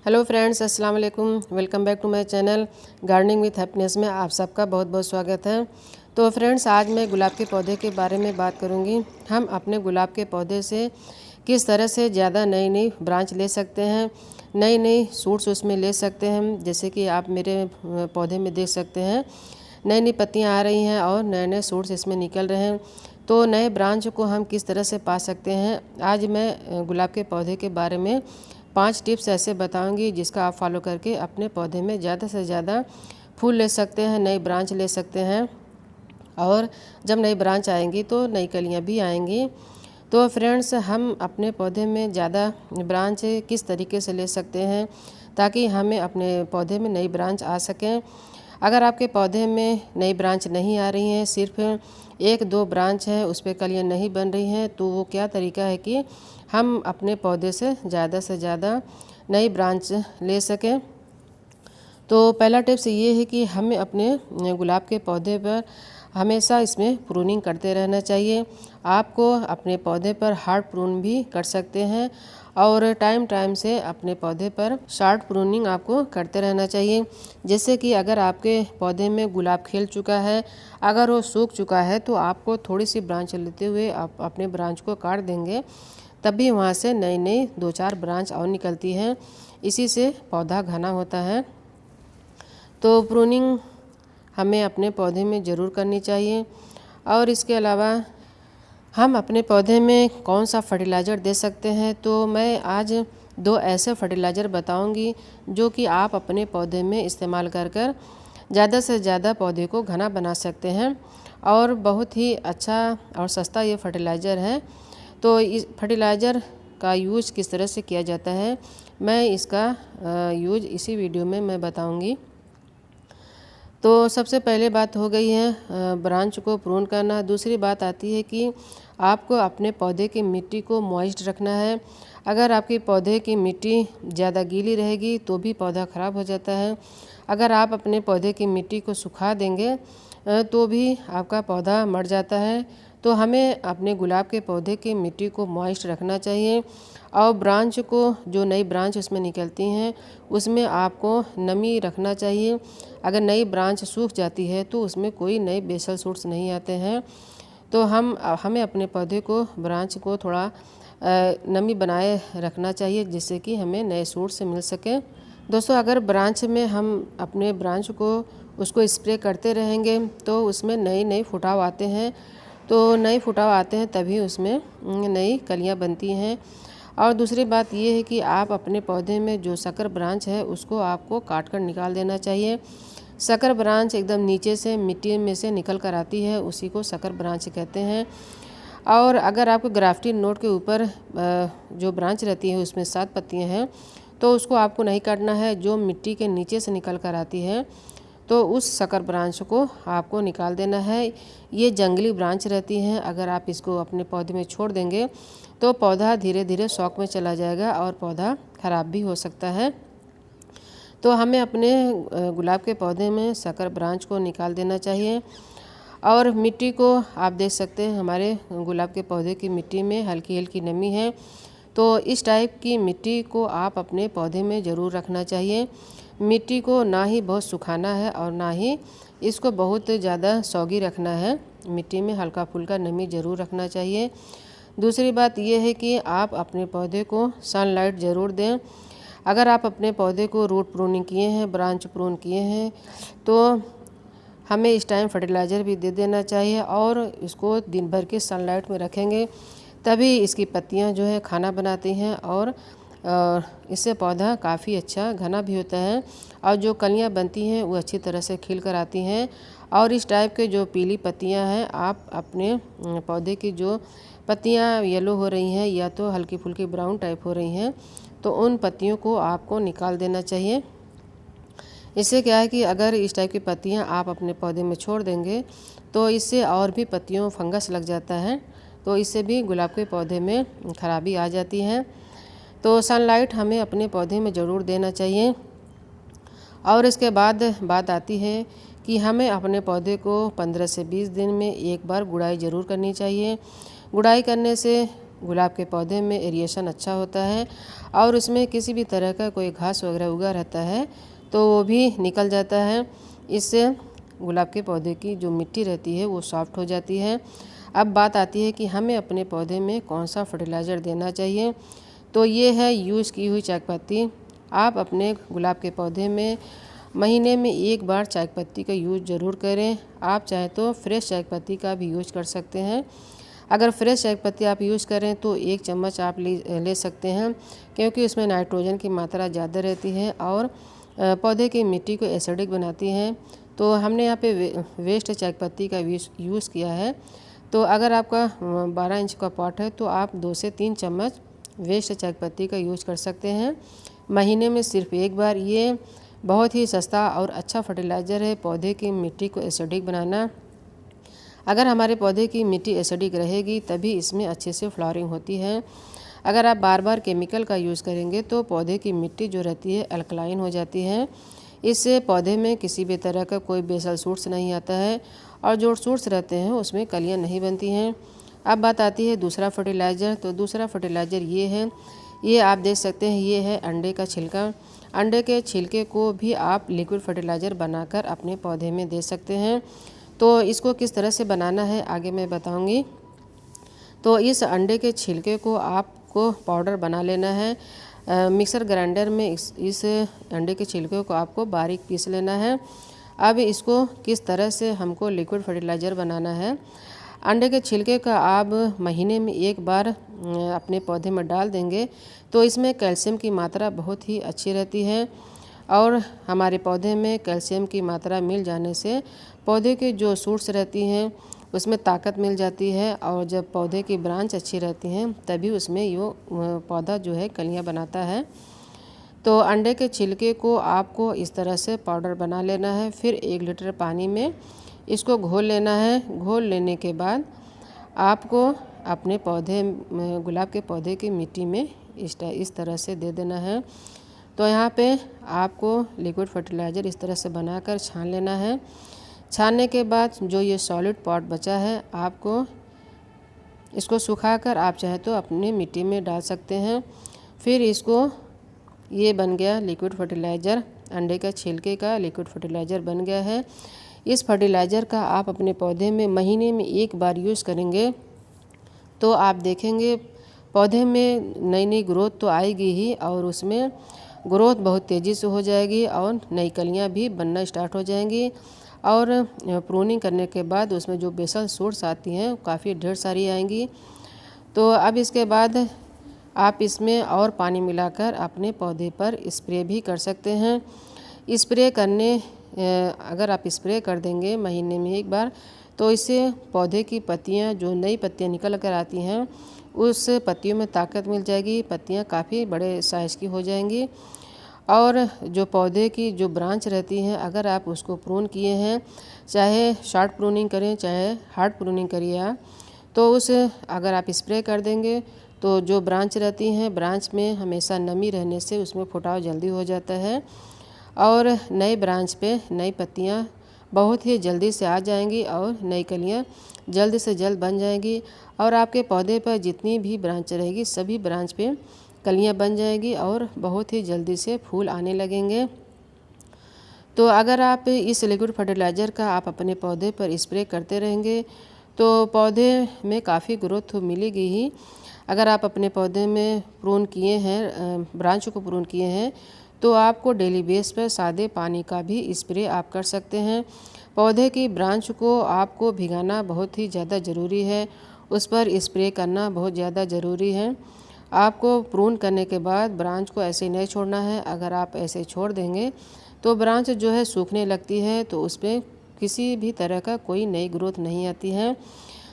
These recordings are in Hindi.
हेलो फ्रेंड्स, अस्सलाम वालेकुम। Welcome back to my channel gardening with happiness में आप सबका बहुत बहुत स्वागत है। तो फ्रेंड्स, आज मैं गुलाब के पौधे के बारे में बात करूंगी। हम अपने गुलाब के पौधे से किस तरह से ज़्यादा नई नई ब्रांच ले सकते हैं, नई नई सूट्स उसमें ले सकते हैं। जैसे कि आप मेरे पौधे में देख सकते हैं, नई नई पत्तियाँ आ रही हैं और नए नए सूट्स इसमें निकल रहे हैं। तो नए ब्रांच को हम किस तरह से पा सकते हैं, आज मैं गुलाब के पौधे के बारे में 5 टिप्स ऐसे बताऊंगी जिसका आप फॉलो करके अपने पौधे में ज़्यादा से ज़्यादा फूल ले सकते हैं, नई ब्रांच ले सकते हैं। और जब नई ब्रांच आएंगी तो नई कलियां भी आएंगी। तो फ्रेंड्स, हम अपने पौधे में ज़्यादा ब्रांच किस तरीके से ले सकते हैं ताकि हमें अपने पौधे में नई ब्रांच आ सकें। अगर आपके पौधे में नई ब्रांच नहीं आ रही हैं, सिर्फ 1-2 ब्रांच है, उस पर कलियाँ नहीं बन रही हैं, तो वो क्या तरीका है कि हम अपने पौधे से ज़्यादा नई ब्रांच ले सकें। तो पहला टिप्स ये है कि हमें अपने गुलाब के पौधे पर हमेशा इसमें प्रूनिंग करते रहना चाहिए। आपको अपने पौधे पर हार्ड प्रून भी कर सकते हैं और टाइम टाइम से अपने पौधे पर शॉर्ट प्रूनिंग आपको करते रहना चाहिए। जैसे कि अगर आपके पौधे में गुलाब खिल चुका है, अगर वो सूख चुका है, तो आपको थोड़ी सी ब्रांच लेते हुए आप अपने ब्रांच को काट देंगे, तब भी वहाँ से नई नई 2-4 ब्रांच और निकलती हैं। इसी से पौधा घना होता है। तो प्रूनिंग हमें अपने पौधे में ज़रूर करनी चाहिए। और इसके अलावा हम अपने पौधे में कौन सा फर्टिलाइज़र दे सकते हैं, तो मैं आज 2 ऐसे फर्टिलाइज़र बताऊंगी जो कि आप अपने पौधे में इस्तेमाल कर ज़्यादा से ज़्यादा पौधे को घना बना सकते हैं। और बहुत ही अच्छा और सस्ता ये फर्टिलाइज़र है। तो इस फर्टिलाइज़र का यूज किस तरह से किया जाता है, मैं इसका यूज इसी वीडियो में मैं बताऊंगी। तो सबसे पहले बात हो गई है ब्रांच को प्रून करना। दूसरी बात आती है कि आपको अपने पौधे की मिट्टी को मॉइस्ट रखना है। अगर आपके पौधे की मिट्टी ज़्यादा गीली रहेगी तो भी पौधा ख़राब हो जाता है। अगर आप अपने पौधे की मिट्टी को सुखा देंगे तो भी आपका पौधा मर जाता है। तो हमें अपने गुलाब के पौधे की मिट्टी को मॉइस्ट रखना चाहिए। और ब्रांच को, जो नई ब्रांच उसमें निकलती हैं, उसमें आपको नमी रखना चाहिए। अगर नई ब्रांच सूख जाती है तो उसमें कोई नए बेसल सूट्स नहीं आते हैं। तो हमें अपने पौधे को, ब्रांच को थोड़ा नमी बनाए रखना चाहिए जिससे कि हमें नए सूट्स मिल सकें। दोस्तों, अगर ब्रांच में हम अपने ब्रांच को उसको स्प्रे करते रहेंगे तो उसमें नए नए फुटाव आते हैं। तो नए फुटाव आते हैं तभी उसमें नई कलियां बनती हैं। और दूसरी बात ये है कि आप अपने पौधे में जो संकर ब्रांच है उसको आपको काट कर निकाल देना चाहिए। संकर ब्रांच एकदम नीचे से मिट्टी में से निकल कर आती है, उसी को संकर ब्रांच कहते हैं। और अगर आपको ग्राफ्टिंग नोट के ऊपर जो ब्रांच रहती है उसमें 7 पत्तियाँ हैं, तो उसको आपको नहीं काटना है। जो मिट्टी के नीचे से निकल कर आती है तो उस संकर ब्रांच को आपको निकाल देना है। ये जंगली ब्रांच रहती हैं, अगर आप इसको अपने पौधे में छोड़ देंगे तो पौधा धीरे धीरे शौक में चला जाएगा और पौधा ख़राब भी हो सकता है। तो हमें अपने गुलाब के पौधे में संकर ब्रांच को निकाल देना चाहिए। और मिट्टी को आप देख सकते हैं, हमारे गुलाब के पौधे की मिट्टी में हल्की हल्की नमी है। तो इस टाइप की मिट्टी को आप अपने पौधे में ज़रूर रखना चाहिए। मिट्टी को ना ही बहुत सुखाना है और ना ही इसको बहुत ज़्यादा सौगी रखना है। मिट्टी में हल्का फुल्का नमी ज़रूर रखना चाहिए। दूसरी बात यह है कि आप अपने पौधे को सनलाइट ज़रूर दें। अगर आप अपने पौधे को रूट प्रूनिंग किए हैं, ब्रांच प्रून किए हैं, तो हमें इस टाइम फर्टिलाइज़र भी दे देना चाहिए। और इसको दिन भर के सनलाइट में रखेंगे तभी इसकी पत्तियां जो है खाना बनाती हैं और इससे पौधा काफ़ी अच्छा घना भी होता है। और जो कलियां बनती हैं वो अच्छी तरह से खिल कर आती हैं। और इस टाइप के जो पीली पत्तियां हैं, आप अपने पौधे की जो पत्तियां येलो हो रही हैं या तो हल्की फुल्की ब्राउन टाइप हो रही हैं, तो उन पत्तियों को आपको निकाल देना चाहिए। इससे क्या है कि अगर इस टाइप की पत्तियां आप अपने पौधे में छोड़ देंगे तो इससे और भी पत्तियों फंगस लग जाता है, तो इससे भी गुलाब के पौधे में खराबी आ जाती है। तो सनलाइट हमें अपने पौधे में ज़रूर देना चाहिए। और इसके बाद बात आती है कि हमें अपने पौधे को 15 से 20 दिन में एक बार गुड़ाई ज़रूर करनी चाहिए। गुड़ाई करने से गुलाब के पौधे में एरिएशन अच्छा होता है और उसमें किसी भी तरह का कोई घास वगैरह उगा रहता है तो वो भी निकल जाता है। इससे गुलाब के पौधे की जो मिट्टी रहती है वो सॉफ्ट हो जाती है। अब बात आती है कि हमें अपने पौधे में कौन सा फर्टिलाइज़र देना चाहिए। तो ये है यूज़ की हुई चाय पत्ती। आप अपने गुलाब के पौधे में महीने में एक बार चाय पत्ती का यूज़ ज़रूर करें। आप चाहें तो फ्रेश चाय पत्ती का भी यूज़ कर सकते हैं। अगर फ्रेश चाय पत्ती आप यूज़ करें तो 1 चम्मच आप ले सकते हैं, क्योंकि उसमें नाइट्रोजन की मात्रा ज़्यादा रहती है और पौधे की मिट्टी को एसिडिक बनाती हैं। तो हमने यहाँ पे वेस्ट चाय पत्ती का यूज़ किया है। तो अगर आपका 12 इंच का पॉट है तो आप 2 से 3 चम्मच वेस्ट चाय पत्ती का यूज़ कर सकते हैं महीने में सिर्फ एक बार। ये बहुत ही सस्ता और अच्छा फर्टिलाइज़र है पौधे की मिट्टी को एसिडिक बनाना। अगर हमारे पौधे की मिट्टी एसिडिक रहेगी तभी इसमें अच्छे से फ्लावरिंग होती है। अगर आप बार बार केमिकल का यूज़ करेंगे तो पौधे की मिट्टी जो रहती है अल्कलाइन हो जाती है। इससे पौधे में किसी भी तरह का कोई बेसल सूट्स नहीं आता है और जो सूट्स रहते हैं उसमें कलियां नहीं बनती हैं। अब बात आती है दूसरा फर्टिलाइज़र। तो दूसरा फर्टिलाइज़र ये है, ये आप देख सकते हैं, ये है अंडे का छिलका। अंडे के छिलके को भी आप लिक्विड फर्टिलाइज़र बनाकर अपने पौधे में दे सकते हैं। तो इसको किस तरह से बनाना है आगे मैं बताऊंगी। तो इस अंडे के छिलके को आपको पाउडर बना लेना है। मिक्सर ग्राइंडर में इस अंडे के छिलके को आपको बारीक पीस लेना है। अब इसको किस तरह से हमको लिक्विड फर्टिलाइज़र बनाना है। अंडे के छिलके का आप महीने में एक बार अपने पौधे में डाल देंगे तो इसमें कैल्शियम की मात्रा बहुत ही अच्छी रहती है और हमारे पौधे में कैल्शियम की मात्रा मिल जाने से पौधे के जो सूट्स रहती हैं उसमें ताकत मिल जाती है और जब पौधे की ब्रांच अच्छी रहती हैं तभी उसमें यो पौधा जो है कलियां बनाता है। तो अंडे के छिलके को आपको इस तरह से पाउडर बना लेना है। फिर 1 लीटर पानी में इसको घोल लेना है। घोल लेने के बाद आपको अपने पौधे गुलाब के पौधे की मिट्टी में इस तरह से दे देना है। तो यहाँ पे आपको लिक्विड फर्टिलाइज़र इस तरह से बनाकर छान लेना है। छानने के बाद जो ये सॉलिड पॉट बचा है आपको इसको सुखाकर आप चाहे तो अपनी मिट्टी में डाल सकते हैं। फिर इसको ये बन गया लिक्विड फर्टिलाइज़र, अंडे का छिलके का लिक्विड फर्टिलाइज़र बन गया है। इस फर्टिलाइज़र का आप अपने पौधे में महीने में एक बार यूज़ करेंगे तो आप देखेंगे पौधे में नई नई ग्रोथ तो आएगी ही और उसमें ग्रोथ बहुत तेज़ी से हो जाएगी और नई कलियां भी बनना स्टार्ट हो जाएंगी और प्रूनिंग करने के बाद उसमें जो बेसल सूट्स आती हैं काफ़ी ढेर सारी आएंगी। तो अब इसके बाद आप इसमें और पानी मिलाकर अपने पौधे पर स्प्रे भी कर सकते हैं। स्प्रे करने अगर आप स्प्रे कर देंगे महीने में एक बार तो इससे पौधे की पत्तियां जो नई पत्तियां निकल कर आती हैं उस पत्तियों में ताकत मिल जाएगी, पत्तियां काफ़ी बड़े साइज़ की हो जाएंगी और जो पौधे की जो ब्रांच रहती हैं अगर आप उसको प्रून किए हैं, चाहे शॉर्ट प्रूनिंग करें चाहे हार्ड प्रूनिंग करिए आप, तो उस अगर आप स्प्रे कर देंगे तो जो ब्रांच रहती हैं ब्रांच में हमेशा नमी रहने से उसमें फुटाव जल्दी हो जाता है और नए ब्रांच पे नई पत्तियां बहुत ही जल्दी से आ जाएंगी और नई कलियां जल्द से जल्द बन जाएंगी और आपके पौधे पर जितनी भी ब्रांच रहेगी सभी ब्रांच पे कलियां बन जाएगी और बहुत ही जल्दी से फूल आने लगेंगे। तो अगर आप इस लिक्विड फर्टिलाइज़र का आप अपने पौधे पर स्प्रे करते रहेंगे तो पौधे में काफ़ी ग्रोथ तो मिलेगी ही। अगर आप अपने पौधे में प्रून किए हैं, ब्रांच को प्रून किए हैं तो आपको डेली बेस पर सादे पानी का भी स्प्रे आप कर सकते हैं। पौधे की ब्रांच को आपको भिगाना बहुत ही ज़्यादा ज़रूरी है, उस पर स्प्रे करना बहुत ज़्यादा ज़रूरी है। आपको प्रून करने के बाद ब्रांच को ऐसे नहीं छोड़ना है। अगर आप ऐसे छोड़ देंगे तो ब्रांच जो है सूखने लगती है तो उस पर किसी भी तरह का कोई नई ग्रोथ नहीं आती है।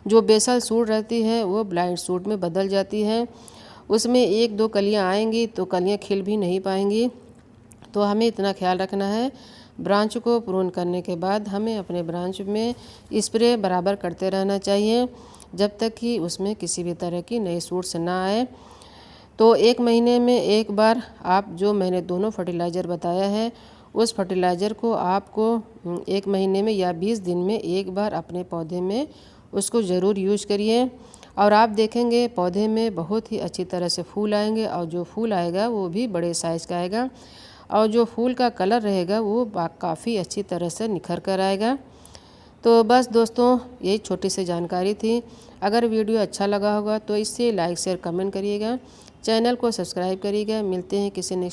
जो बेसल सूट रहती है वो ब्लाइंड सूट में बदल जाती है, उसमें 1-2 कलियां आएंगी तो कलियां खिल भी नहीं पाएंगी। तो हमें इतना ख्याल रखना है ब्रांच को प्रून करने के बाद हमें अपने ब्रांच में स्प्रे बराबर करते रहना चाहिए जब तक कि उसमें किसी भी तरह की नई सूट्स ना आए। तो 1 महीने में एक बार आप जो मैंने दोनों फर्टिलाइज़र बताया है उस फर्टिलाइज़र को आपको 1 महीने में या 20 दिन में एक बार अपने पौधे में उसको ज़रूर यूज करिए और आप देखेंगे पौधे में बहुत ही अच्छी तरह से फूल आएंगे और जो फूल आएगा वो भी बड़े साइज़ का आएगा और जो फूल का कलर रहेगा वो काफ़ी अच्छी तरह से निखर कर आएगा। तो बस दोस्तों यही छोटी सी जानकारी थी। अगर वीडियो अच्छा लगा होगा तो इसे लाइक शेयर कमेंट करिएगा, चैनल को सब्सक्राइब करिएगा। मिलते हैं किसी नेक्स्ट